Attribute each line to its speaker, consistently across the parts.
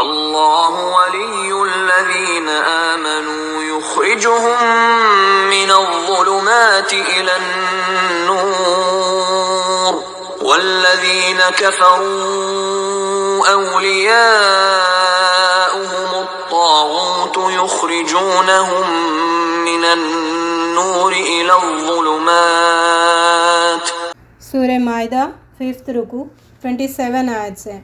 Speaker 1: اللہ ولی الذین آمنوا یخرجهم من الظلمات الى النور والذین کفروا اولیاؤهم الطاغوت یخرجونهم من النور الى الظلمات۔
Speaker 2: سورہ مائدہ 5th رکوع 27 آیت سے۔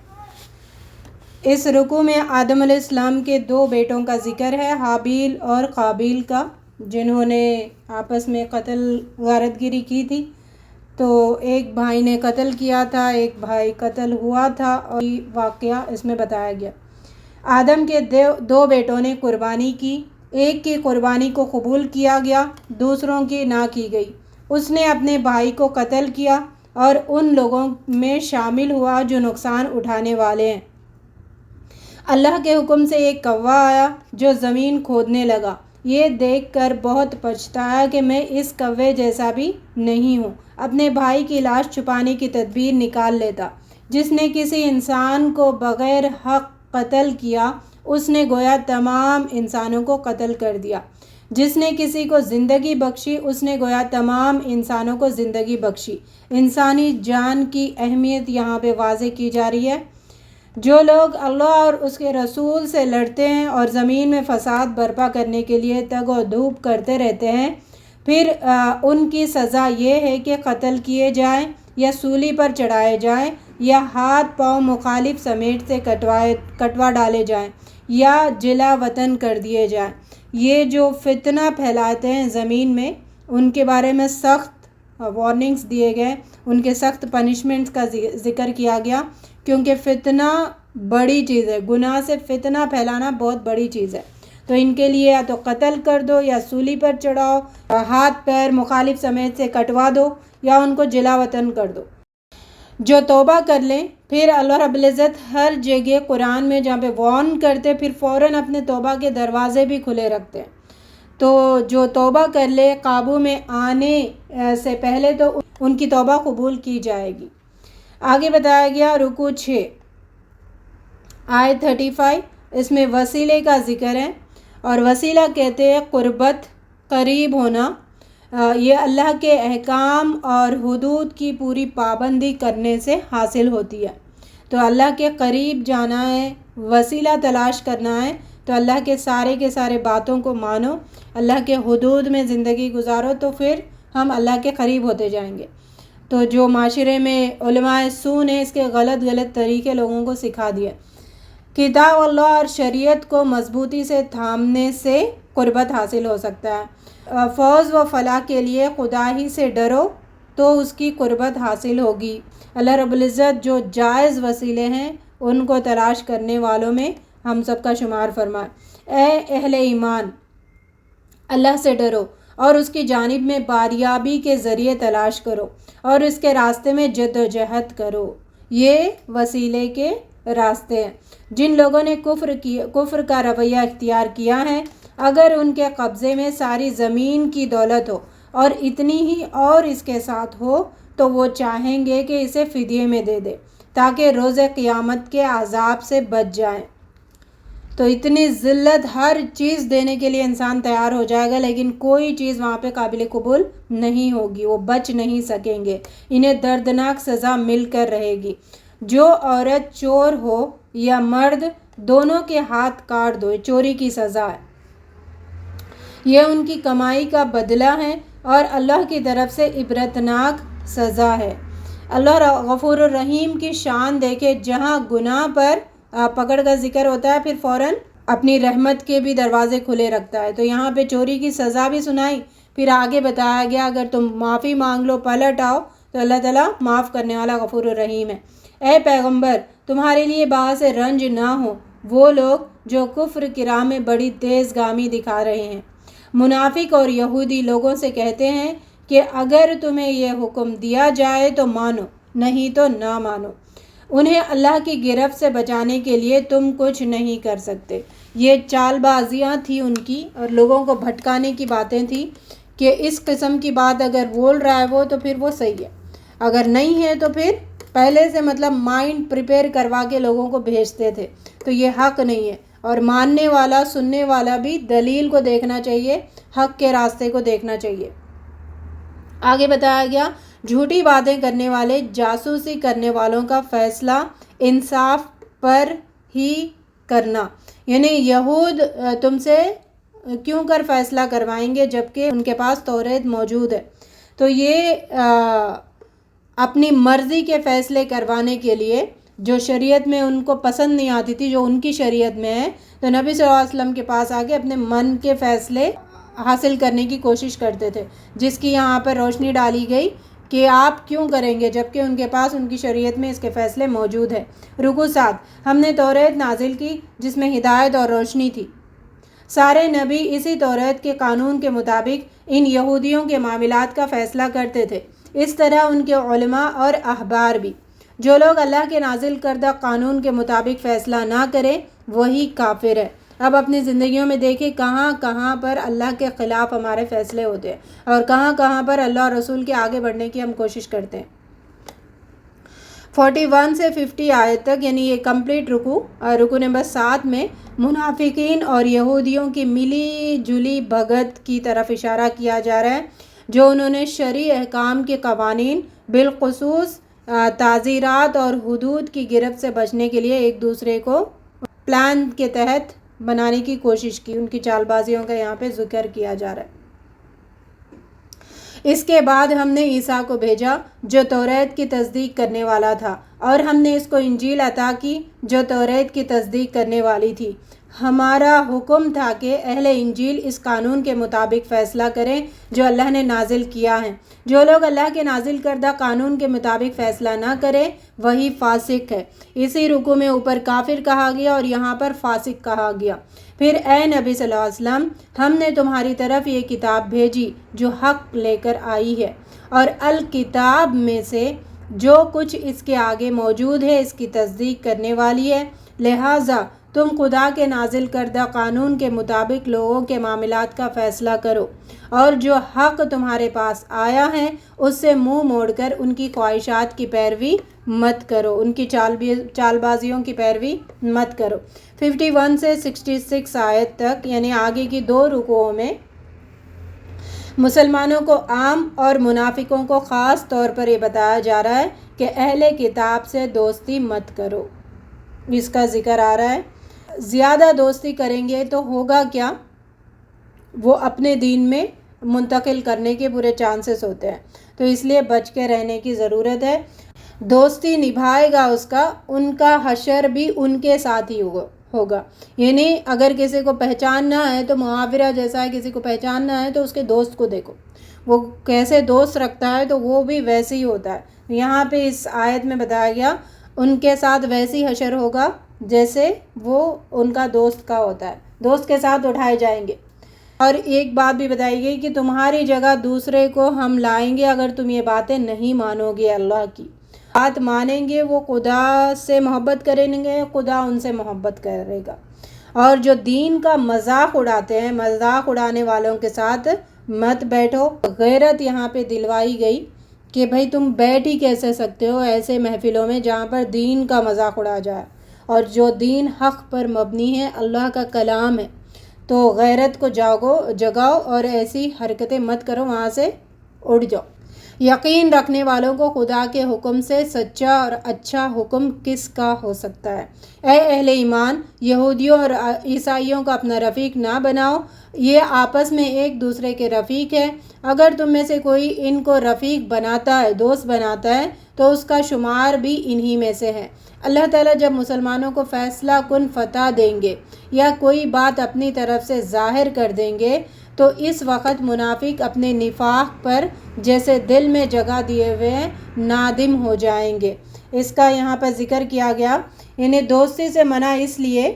Speaker 2: اس رکوع میں آدم علیہ السلام کے 2 بیٹوں کا ذکر ہے، حابیل اور قابیل کا، جنہوں نے آپس میں قتل غارت گیری کی تھی۔ تو ایک بھائی نے قتل کیا تھا، ایک بھائی قتل ہوا تھا، اور یہ واقعہ اس میں بتایا گیا۔ آدم کے 2 بیٹوں نے قربانی کی، ایک کی قربانی کو قبول کیا گیا، دوسروں کی نہ کی گئی۔ اس نے اپنے بھائی کو قتل کیا اور ان لوگوں میں شامل ہوا جو نقصان اٹھانے والے ہیں۔ اللہ کے حکم سے ایک کوا آیا جو زمین کھودنے لگا، یہ دیکھ کر بہت پچھتایا کہ میں اس کوے جیسا بھی نہیں ہوں۔ اپنے بھائی کی لاش چھپانے کی تدبیر نکال لیتا۔ جس نے کسی انسان کو بغیر حق قتل کیا، اس نے گویا تمام انسانوں کو قتل کر دیا۔ جس نے کسی کو زندگی بخشی، اس نے گویا تمام انسانوں کو زندگی بخشی۔ انسانی جان کی اہمیت یہاں پہ واضح کی جا رہی ہے۔ جو لوگ اللہ اور اس کے رسول سے لڑتے ہیں اور زمین میں فساد برپا کرنے کے لیے تگ و دھوپ کرتے رہتے ہیں، پھر ان کی سزا یہ ہے کہ قتل کیے جائیں یا سولی پر چڑھائے جائیں یا ہاتھ پاؤں مخالف سمیت سے کٹوا ڈالے جائیں یا جلا وطن کر دیے جائیں۔ یہ جو فتنہ پھیلاتے ہیں زمین میں، ان کے بارے میں سخت وارننگز دیے گئے، ان کے سخت پنشمنٹس کا ذکر کیا گیا، کیونکہ فتنہ بڑی چیز ہے، گناہ سے فتنہ پھیلانا بہت بڑی چیز ہے۔ تو ان کے لیے یا تو قتل کر دو یا سولی پر چڑھاؤ، ہاتھ پیر مخالف سمیت سے کٹوا دو یا ان کو جلا وطن کر دو۔ جو توبہ کر لیں، پھر اللہ رب العزت ہر جگہ قرآن میں جہاں پہ وارن کرتے پھر فوراً اپنے توبہ کے دروازے بھی کھلے رکھتے ہیں۔ تو جو توبہ کر لے قابو میں آنے سے پہلے تو ان کی توبہ قبول کی جائے گی۔ آگے بتایا گیا رکوع 6 آیت 35، اس میں وسیلے کا ذکر ہے، اور وسیلہ کہتے ہیں قربت، قریب ہونا۔ یہ اللہ کے احکام اور حدود کی پوری پابندی کرنے سے حاصل ہوتی ہے۔ تو اللہ کے قریب جانا ہے، وسیلہ تلاش کرنا ہے، تو اللہ کے سارے باتوں کو مانو، اللہ کے حدود میں زندگی گزارو، تو پھر ہم اللہ کے قریب ہوتے جائیں گے۔ تو جو معاشرے میں علماء سو نے اس کے غلط طریقے لوگوں کو سکھا دیے۔ کتاب اللہ اور شریعت کو مضبوطی سے تھامنے سے قربت حاصل ہو سکتا ہے۔ فوز و فلاح کے لیے خدا ہی سے ڈرو تو اس کی قربت حاصل ہوگی۔ اللہ رب العزت جو جائز وسیلے ہیں ان کو تلاش کرنے والوں میں ہم سب کا شمار فرمائے۔ اے اہل ایمان، اللہ سے ڈرو اور اس کی جانب میں باریابی کے ذریعے تلاش کرو اور اس کے راستے میں جد و جہد کرو۔ یہ وسیلے کے راستے ہیں۔ جن لوگوں نے کفر کا رویہ اختیار کیا ہے، اگر ان کے قبضے میں ساری زمین کی دولت ہو اور اتنی ہی اور اس کے ساتھ ہو تو وہ چاہیں گے کہ اسے فدیے میں دے دے تاکہ روز قیامت کے عذاب سے بچ جائیں۔ تو اتنی ذلت ہر چیز دینے کے لیے انسان تیار ہو جائے گا، لیکن کوئی چیز وہاں پہ قابل قبول نہیں ہوگی، وہ بچ نہیں سکیں گے، انہیں دردناک سزا مل کر رہے گی۔ جو عورت چور ہو یا مرد، دونوں کے ہاتھ کاٹ دو، چوری کی سزا ہے۔ یہ ان کی کمائی کا بدلہ ہے اور اللہ کی طرف سے عبرتناک سزا ہے۔ اللہ غفور الرحیم کی شان دیکھے، جہاں گناہ پر پکڑ کا ذکر ہوتا ہے پھر فوراً اپنی رحمت کے بھی دروازے کھلے رکھتا ہے۔ تو یہاں پہ چوری کی سزا بھی سنائی، پھر آگے بتایا گیا اگر تم معافی مانگ لو، پلٹ آؤ تو اللہ تعالیٰ معاف کرنے والا غفور الرحیم ہے۔ اے پیغمبر، تمہارے لیے باعث رنج نہ ہو وہ لوگ جو کفر کی راہ میں بڑی تیز گامی دکھا رہے ہیں۔ منافق اور یہودی لوگوں سے کہتے ہیں کہ اگر تمہیں یہ حکم دیا جائے تو مانو، نہیں تو نہ مانو۔ انہیں اللہ کی گرفت سے بچانے کے لیے تم کچھ نہیں کر سکتے۔ یہ چال بازیاں تھیں ان کی اور لوگوں کو بھٹکانے کی باتیں تھیں کہ اس قسم کی بات اگر بول رہا ہے وہ تو پھر وہ صحیح ہے، اگر نہیں ہے تو پھر پہلے سے مطلب مائنڈ پریپیئر کروا کے لوگوں کو بھیجتے تھے۔ تو تو یہ حق نہیں ہے، اور ماننے والا سننے والا بھی دلیل کو دیکھنا چاہیے، حق کے راستے کو دیکھنا چاہیے۔ آگے بتایا گیا جھوٹی باتیں کرنے والے، جاسوسی کرنے والوں کا فیصلہ انصاف پر ہی کرنا، یعنی یہود تم سے کیوں کر فیصلہ کروائیں گے جبکہ ان کے پاس توریت موجود ہے؟ تو یہ اپنی مرضی کے فیصلے کروانے کے لیے جو شریعت میں ان کو پسند نہیں آتی تھی، جو ان کی شریعت میں ہے، تو نبی صلی اللہ علیہ وسلم کے پاس آ کے اپنے من کے فیصلے حاصل کرنے کی کوشش کرتے تھے، جس کی یہاں پر روشنی ڈالی گئی کہ آپ کیوں کریں گے جبکہ ان کے پاس ان کی شریعت میں اس کے فیصلے موجود ہیں۔ رکوع 7، ہم نے توریت نازل کی جس میں ہدایت اور روشنی تھی۔ سارے نبی اسی توریت کے قانون کے مطابق ان یہودیوں کے معاملات کا فیصلہ کرتے تھے، اس طرح ان کے علماء اور احبار بھی۔ جو لوگ اللہ کے نازل کردہ قانون کے مطابق فیصلہ نہ کریں وہی کافر ہے۔ اب اپنی زندگیوں میں دیکھیں کہاں کہاں پر اللہ کے خلاف ہمارے فیصلے ہوتے ہیں اور کہاں کہاں پر اللہ اور رسول کے آگے بڑھنے کی ہم کوشش کرتے ہیں۔ 41 سے 50 آیت تک، یعنی یہ کمپلیٹ رکوع نمبر 7 میں منافقین اور یہودیوں کی ملی جلی بھگت کی طرف اشارہ کیا جا رہا ہے، جو انہوں نے شرعی احکام کے قوانین بالخصوص تعزیرات اور حدود کی گرفت سے بچنے کے لیے ایک دوسرے کو پلان کے تحت بنانے کی کوشش کی، ان کی چال بازیوں کا یہاں پہ ذکر کیا جا رہا ہے۔ اس کے بعد ہم نے عیسیٰ کو بھیجا جو توریت کی تصدیق کرنے والا تھا، اور ہم نے اس کو انجیل عطا کی جو توریت کی تصدیق کرنے والی تھی۔ ہمارا حکم تھا کہ اہل انجیل اس قانون کے مطابق فیصلہ کریں جو اللہ نے نازل کیا ہے۔ جو لوگ اللہ کے نازل کردہ قانون کے مطابق فیصلہ نہ کریں وہی فاسق ہے۔ اسی رکوع میں اوپر کافر کہا گیا اور یہاں پر فاسق کہا گیا۔ پھر اے نبی صلی اللہ علیہ وسلم، ہم نے تمہاری طرف یہ کتاب بھیجی جو حق لے کر آئی ہے، اور الکتاب میں سے جو کچھ اس کے آگے موجود ہے اس کی تصدیق کرنے والی ہے، لہٰذا تم خدا کے نازل کردہ قانون کے مطابق لوگوں کے معاملات کا فیصلہ کرو، اور جو حق تمہارے پاس آیا ہے اس سے منہ موڑ کر ان کی خواہشات کی پیروی مت کرو، ان کی چال بازیوں کی پیروی مت کرو۔ 51 سے 66 آیت تک، یعنی آگے کی 2 رکوعوں میں مسلمانوں کو عام اور منافقوں کو خاص طور پر یہ بتایا جا رہا ہے کہ اہل کتاب سے دوستی مت کرو، اس کا ذکر آ رہا ہے۔ زیادہ دوستی کریں گے تو ہوگا کیا؟ وہ اپنے دین میں منتقل کرنے کے پورے چانسز ہوتے ہیں، تو اس لیے بچ کے رہنے کی ضرورت ہے۔ دوستی نبھائے گا اس کا، ان کا حشر بھی ان کے ساتھ ہی ہوگا، یعنی اگر کسی کو پہچاننا ہے تو معاورہ جیسا ہے، کسی کو پہچاننا ہے تو اس کے دوست کو دیکھو، وہ کیسے دوست رکھتا ہے تو وہ بھی ویسے ہی ہوتا ہے۔ یہاں پہ اس آیت میں بتایا گیا ان کے ساتھ ویسی حشر ہوگا جیسے وہ ان کا دوست کا ہوتا ہے، دوست کے ساتھ اٹھائے جائیں گے۔ اور ایک بات بھی بتائی گئی کہ تمہاری جگہ دوسرے کو ہم لائیں گے اگر تم یہ باتیں نہیں مانو گے، اللہ کی بات مانیں گے، وہ خدا سے محبت کریں گے، خدا ان سے محبت کرے گا۔ اور جو دین کا مذاق اڑاتے ہیں، مذاق اڑانے والوں کے ساتھ مت بیٹھو۔ غیرت یہاں پہ دلوائی گئی کہ بھائی تم بیٹھ ہی کیسے سکتے ہو ایسے محفلوں میں جہاں پر دین کا مذاق اڑا جائے، اور جو دین حق پر مبنی ہے، اللہ کا کلام ہے، تو غیرت کو جگاؤ اور ایسی حرکتیں مت کرو، وہاں سے اڑ جاؤ۔ یقین رکھنے والوں کو خدا کے حکم سے سچا اور اچھا حکم کس کا ہو سکتا ہے؟ اے اہل ایمان، یہودیوں اور عیسائیوں کا اپنا رفیق نہ بناؤ، یہ آپس میں ایک دوسرے کے رفیق ہے۔ اگر تم میں سے کوئی ان کو رفیق بناتا ہے، دوست بناتا ہے، تو اس کا شمار بھی انہی میں سے ہے۔ اللہ تعالیٰ جب مسلمانوں کو فیصلہ کن فتح دیں گے یا کوئی بات اپنی طرف سے ظاہر کر دیں گے تو اس وقت منافق اپنے نفاق پر جیسے دل میں جگہ دیے ہوئے نادم ہو جائیں گے۔ اس کا یہاں پر ذکر کیا گیا، انہیں دوستی سے منع اس لیے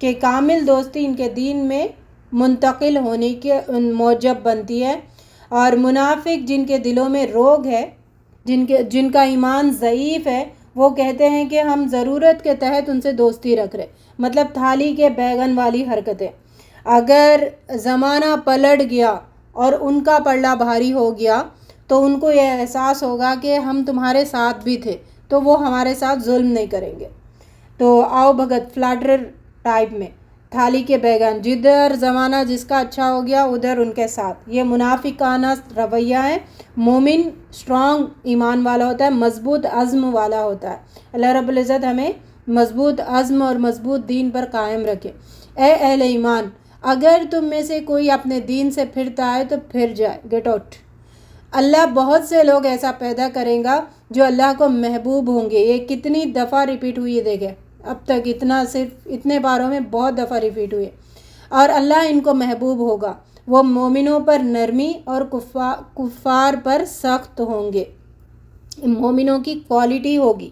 Speaker 2: کہ کامل دوستی ان کے دین میں منتقل ہونے کے موجب بنتی ہے، اور منافق جن کے دلوں میں روگ ہے، جن کا ایمان ضعیف ہے، وہ کہتے ہیں کہ ہم ضرورت کے تحت ان سے دوستی رکھ رہے، مطلب تھالی کے بیگن والی حرکتیں۔ اگر زمانہ پلٹ گیا اور ان کا پلڑا بھاری ہو گیا تو ان کو یہ احساس ہوگا کہ ہم تمہارے ساتھ بھی تھے، تو وہ ہمارے ساتھ ظلم نہیں کریں گے۔ تو آؤ بھگت فلاٹر ٹائپ میں تھالی کے بیگان، جدھر زمانہ جس کا اچھا ہو گیا ادھر ان کے ساتھ، یہ منافقانہ رویہ ہے۔ مومن اسٹرانگ ایمان والا ہوتا ہے، مضبوط عزم والا ہوتا ہے۔ اللہ رب العزت ہمیں مضبوط عزم اور مضبوط دین پر قائم رکھے۔ اے اہل ایمان، اگر تم میں سے کوئی اپنے دین سے پھرتا ہے تو پھر جائے، گیٹ آؤٹ۔ اللہ بہت سے لوگ ایسا پیدا کریں گا جو اللہ کو محبوب ہوں گے۔ یہ کتنی دفعہ ریپیٹ ہوئی ہے، دیکھیں اب تک صرف اتنے باروں میں بہت دفعہ ریپیٹ ہوئی ہے۔ اور اللہ ان کو محبوب ہوگا، وہ مومنوں پر نرمی اور کفار پر سخت ہوں گے۔ مومنوں کی کوالٹی ہوگی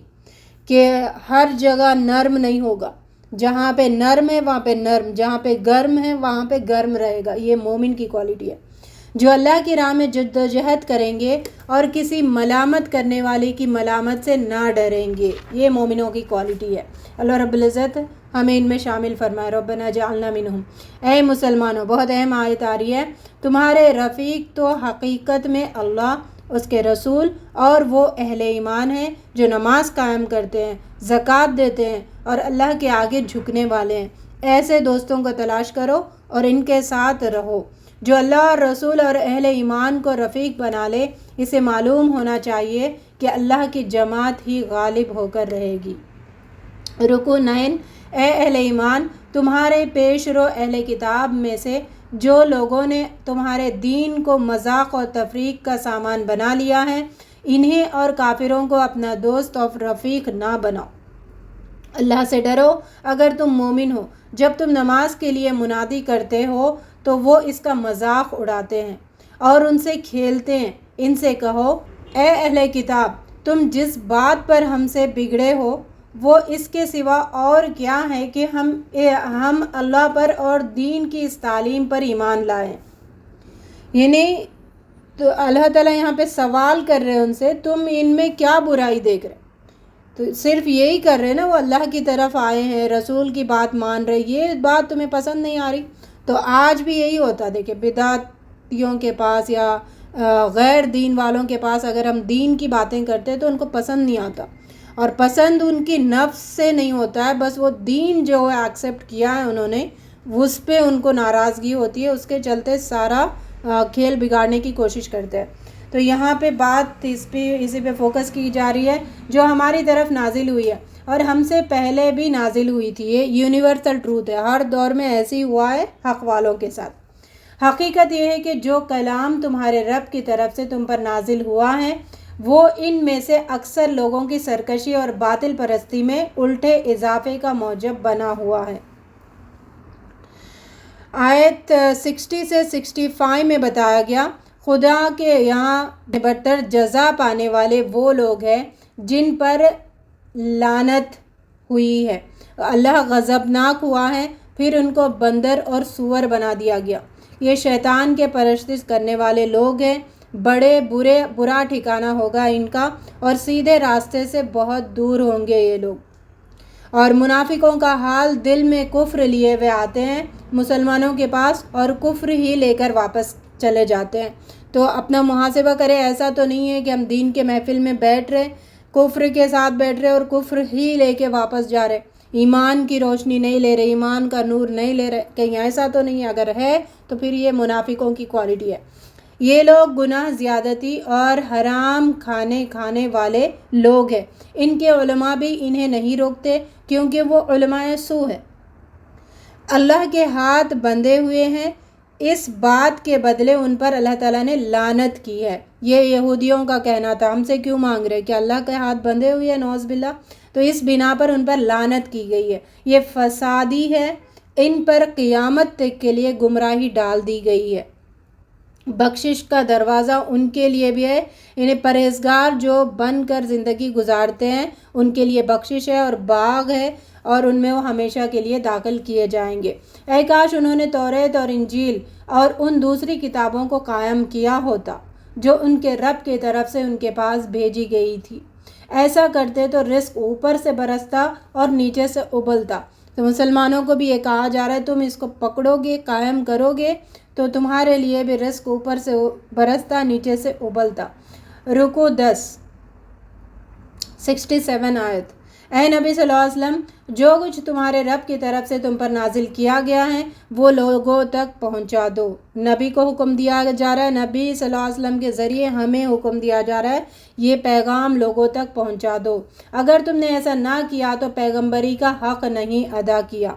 Speaker 2: کہ ہر جگہ نرم نہیں ہوگا، جہاں پہ نرم ہے وہاں پہ نرم، جہاں پہ گرم ہے وہاں پہ گرم رہے گا۔ یہ مومن کی کوالٹی ہے، جو اللہ کی راہ میں جدوجہد کریں گے اور کسی ملامت کرنے والے کی ملامت سے نہ ڈریں گے۔ یہ مومنوں کی کوالٹی ہے۔ اللہ رب العزت ہمیں ان میں شامل فرمائے۔ ربنا جعلنا منہم۔ اے مسلمانوں، بہت اہم آیت آ رہی ہے، تمہارے رفیق تو حقیقت میں اللہ، اس کے رسول اور وہ اہل ایمان ہیں جو نماز قائم کرتے ہیں، زکوٰۃ دیتے ہیں اور اللہ کے آگے جھکنے والے ہیں۔ ایسے دوستوں کو تلاش کرو اور ان کے ساتھ رہو۔ جو اللہ اور رسول اور اہل ایمان کو رفیق بنا لے، اسے معلوم ہونا چاہیے کہ اللہ کی جماعت ہی غالب ہو کر رہے گی۔ رکوع 9۔ اے اہل ایمان، تمہارے پیش رو اہل کتاب میں سے جو لوگوں نے تمہارے دین کو مذاق اور تفریق کا سامان بنا لیا ہے، انہیں اور کافروں کو اپنا دوست اور رفیق نہ بناؤ۔ اللہ سے ڈرو اگر تم مومن ہو۔ جب تم نماز کے لیے منادی کرتے ہو تو وہ اس کا مذاق اڑاتے ہیں اور ان سے کھیلتے ہیں۔ ان سے کہو، اے اہل کتاب، تم جس بات پر ہم سے بگڑے ہو وہ اس کے سوا اور کیا ہے کہ ہم اللہ پر اور دین کی اس تعلیم پر ایمان لائیں۔ یعنی تو اللہ تعالیٰ یہاں پہ سوال کر رہے ہیں ان سے، تم ان میں کیا برائی دیکھ رہے؟ تو صرف یہی کر رہے نا، وہ اللہ کی طرف آئے ہیں، رسول کی بات مان رہے، یہ بات تمہیں پسند نہیں آ رہی؟ تو آج بھی یہی ہوتا ہے، دیکھیں بدعتیوں کے پاس یا غیر دین والوں کے پاس اگر ہم دین کی باتیں کرتے ہیں تو ان کو پسند نہیں آتا، اور پسند ان کی نفس سے نہیں ہوتا ہے، بس وہ دین جو ہے ایکسیپٹ کیا ہے انہوں نے، اس پہ ان کو ناراضگی ہوتی ہے، اس کے چلتے سارا کھیل بگاڑنے کی کوشش کرتے ہیں۔ تو یہاں پہ بات اسی پہ فوکس کی جا رہی ہے جو ہماری طرف نازل ہوئی ہے اور ہم سے پہلے بھی نازل ہوئی تھی۔ یہ یونیورسل ٹروتھ ہے، ہر دور میں ایسے ہی ہوا ہے حق والوں کے ساتھ۔ حقیقت یہ ہے کہ جو کلام تمہارے رب کی طرف سے تم پر نازل ہوا ہے وہ ان میں سے اکثر لوگوں کی سرکشی اور باطل پرستی میں الٹے اضافے کا موجب بنا ہوا ہے۔ آیت 60 سے 65 میں بتایا گیا، خدا کے یہاں برتر جزا پانے والے وہ لوگ ہیں جن پر لعنت ہوئی ہے، اللہ غضبناک ہوا ہے، پھر ان کو بندر اور سور بنا دیا گیا۔ یہ شیطان کے پرستش کرنے والے لوگ ہیں، بڑے برا ٹھکانہ ہوگا ان کا، اور سیدھے راستے سے بہت دور ہوں گے یہ لوگ۔ اور منافقوں کا حال، دل میں کفر لیے ہوئے آتے ہیں مسلمانوں کے پاس اور کفر ہی لے کر واپس چلے جاتے ہیں۔ تو اپنا محاسبہ کرے، ایسا تو نہیں ہے کہ ہم دین کے محفل میں بیٹھ رہے، کفر کے ساتھ بیٹھ رہے اور کفر ہی لے کے واپس جا رہے، ایمان کی روشنی نہیں لے رہے، ایمان کا نور نہیں لے رہے، کہیں ایسا تو نہیں ہے؟ اگر ہے تو پھر یہ منافقوں کی کوالٹی ہے۔ یہ لوگ گناہ زیادتی اور حرام کھانے والے لوگ ہیں، ان کے علماء بھی انہیں نہیں روکتے کیونکہ وہ علماء سو ہے، اللہ کے ہاتھ بندھے ہوئے ہیں۔ اس بات کے بدلے ان پر اللہ تعالیٰ نے لعنت کی ہے۔ یہ یہودیوں کا کہنا تھا، ہم سے کیوں مانگ رہے کہ اللہ کے ہاتھ بندھے ہوئے ہیں، نعوذ باللہ، تو اس بنا پر ان پر لعنت کی گئی ہے۔ یہ فسادی ہے، ان پر قیامت تک کے لیے گمراہی ڈال دی گئی ہے۔ بخشش کا دروازہ ان کے لیے بھی ہے، انہیں پرہیزگار جو بن کر زندگی گزارتے ہیں ان کے لیے بخشش ہے اور باغ ہے، اور ان میں وہ ہمیشہ کے لیے داخل کیے جائیں گے۔ اے کاش انہوں نے توریت اور انجیل اور ان دوسری کتابوں کو قائم کیا ہوتا جو ان کے رب کی طرف سے ان کے پاس بھیجی گئی تھی، ایسا کرتے تو رزق اوپر سے برستا اور نیچے سے ابلتا۔ تو مسلمانوں کو بھی یہ کہا جا رہا ہے تم اس کو پکڑو گے، قائم کرو گے تو تمہارے لیے بھی رزق اوپر سے برستا، نیچے سے ابلتا۔ رکوع 10 67 آیت۔ اے نبی صلی اللہ علیہ وسلم، جو کچھ تمہارے رب کی طرف سے تم پر نازل کیا گیا ہے وہ لوگوں تک پہنچا دو۔ نبی کو حکم دیا جا رہا ہے، نبی صلی اللہ علیہ وسلم کے ذریعے ہمیں حکم دیا جا رہا ہے، یہ پیغام لوگوں تک پہنچا دو۔ اگر تم نے ایسا نہ کیا تو پیغمبری کا حق نہیں ادا کیا۔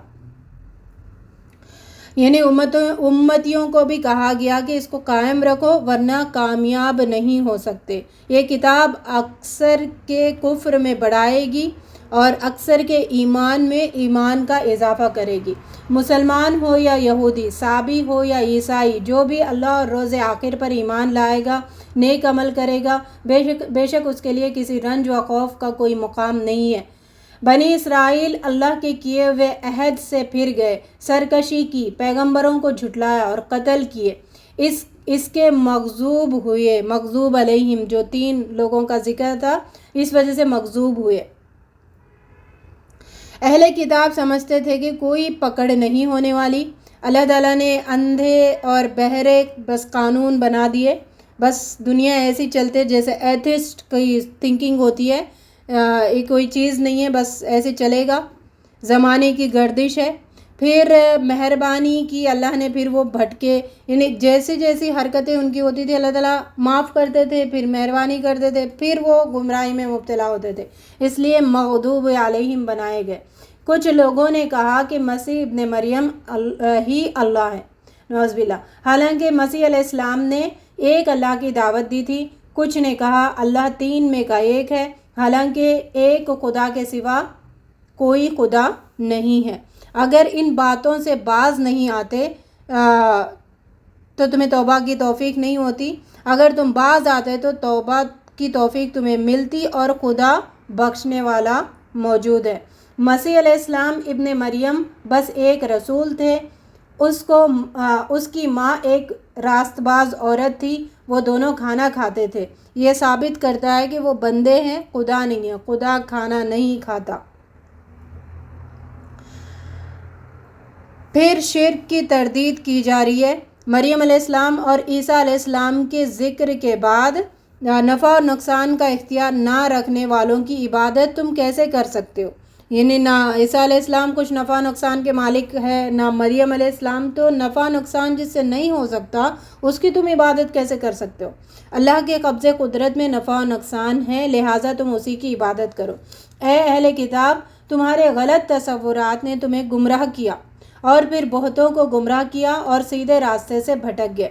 Speaker 2: یعنی امتیوں کو بھی کہا گیا کہ اس کو قائم رکھو ورنہ کامیاب نہیں ہو سکتے۔ یہ کتاب اکثر کے کفر میں بڑھائے گی اور اکثر کے ایمان میں ایمان کا اضافہ کرے گی۔ مسلمان ہو یا یہودی، صابی ہو یا عیسائی، جو بھی اللہ اور روز آخر پر ایمان لائے گا، نیک عمل کرے گا، بے شک اس کے لیے کسی رنج و خوف کا کوئی مقام نہیں ہے۔ بنی اسرائیل اللہ کے کیے ہوئے عہد سے پھر گئے، سرکشی کی، پیغمبروں کو جھٹلایا اور قتل کیے، اس کے مغضوب ہوئے۔ مغضوب علیہم جو 3 لوگوں کا ذکر تھا، اس وجہ سے مغضوب ہوئے۔ اہل کتاب سمجھتے تھے کہ کوئی پکڑ نہیں ہونے والی۔ اللہ تعالیٰ نے اندھے اور بہرے بس قانون بنا دیے، بس دنیا ایسی چلتے جیسے ایتھسٹ کی تھنکنگ ہوتی ہے، کوئی چیز نہیں ہے، بس ایسے چلے گا، زمانے کی گردش ہے۔ پھر مہربانی کی اللہ نے، پھر وہ بھٹکے، یعنی جیسی جیسی حرکتیں ان کی ہوتی تھی اللہ تعالیٰ معاف کرتے تھے، پھر مہربانی کرتے تھے، پھر وہ گمراہی میں مبتلا ہوتے تھے، اس لیے مغضوب علیہم بنائے گئے۔ کچھ لوگوں نے کہا کہ مسیح ابن مریم ہی اللہ ہے، نعوذ باللہ، حالانکہ مسیح علیہ السلام نے ایک اللہ کی دعوت دی تھی۔ کچھ نے کہا اللہ 3 میں کا ایک ہے، حالانکہ ایک خدا کے سوا کوئی خدا نہیں ہے۔ اگر ان باتوں سے باز نہیں آتے تو تمہیں توبہ کی توفیق نہیں ہوتی، اگر تم باز آتے تو توبہ کی توفیق تمہیں ملتی اور خدا بخشنے والا موجود ہے۔ مسیح علیہ السلام ابن مریم بس ایک رسول تھے، اس کی ماں ایک راست باز عورت تھی، وہ دونوں کھانا کھاتے تھے۔ یہ ثابت کرتا ہے کہ وہ بندے ہیں، خدا نہیں ہے، خدا کھانا نہیں کھاتا۔ پھر شرک کی تردید کی جا رہی ہے۔ مریم علیہ السلام اور عیسیٰ علیہ السلام کے ذکر کے بعد نفع اور نقصان کا اختیار نہ رکھنے والوں کی عبادت تم کیسے کر سکتے ہو؟ یعنی نہ عیسیٰ علیہ السلام کچھ نفع نقصان کے مالک ہے، نہ مریم علیہ السلام، تو نفع نقصان جس سے نہیں ہو سکتا اس کی تم عبادت کیسے کر سکتے ہو؟ اللہ کے قبضے قدرت میں نفع و نقصان ہے، لہٰذا تم اسی کی عبادت کرو۔ اے اہل کتاب، تمہارے غلط تصورات نے تمہیں گمراہ کیا اور پھر بہتوں کو گمراہ کیا اور سیدھے راستے سے بھٹک گئے۔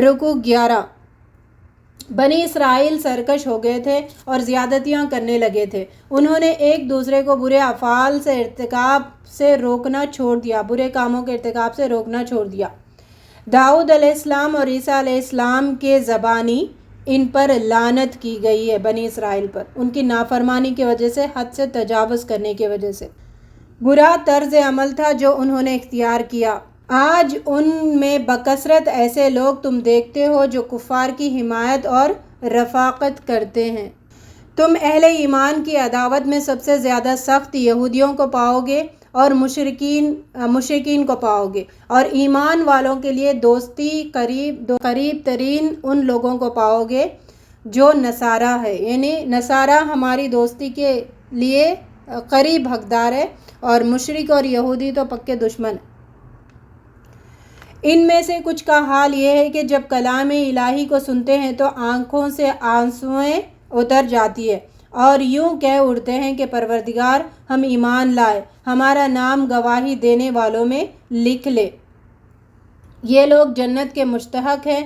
Speaker 2: رکوع 11۔ بنی اسرائیل سرکش ہو گئے تھے اور زیادتیاں کرنے لگے تھے، انہوں نے ایک دوسرے کو برے افعال سے ارتکاب سے روکنا چھوڑ دیا، برے کاموں کے ارتکاب سے روکنا چھوڑ دیا۔ داؤد علیہ السلام اور عیسیٰ علیہ السلام کے زبانی ان پر لعنت کی گئی ہے، بنی اسرائیل پر، ان کی نافرمانی کی وجہ سے، حد سے تجاوز کرنے کی وجہ سے۔ برا طرز عمل تھا جو انہوں نے اختیار کیا۔ آج ان میں بکثرت ایسے لوگ تم دیکھتے ہو جو کفار کی حمایت اور رفاقت کرتے ہیں۔ تم اہل ایمان کی عداوت میں سب سے زیادہ سخت یہودیوں کو پاؤ گے اور مشرکین کو پاؤ گے، اور ایمان والوں کے لیے دوستی قریب ترین ان لوگوں کو پاؤ گے جو نصارہ ہے، یعنی نصارہ ہماری دوستی کے لیے قریب حقدار ہے اور مشرک اور یہودی تو پکے دشمن ہیں۔ ان میں سے کچھ کا حال یہ ہے کہ جب کلام الہی کو سنتے ہیں تو آنکھوں سے آنسوئیں اتر جاتی ہے اور یوں کہہ اٹھتے ہیں کہ پروردگار، ہم ایمان لائے، ہمارا نام گواہی دینے والوں میں لکھ لے۔ یہ لوگ جنت کے مستحق ہیں،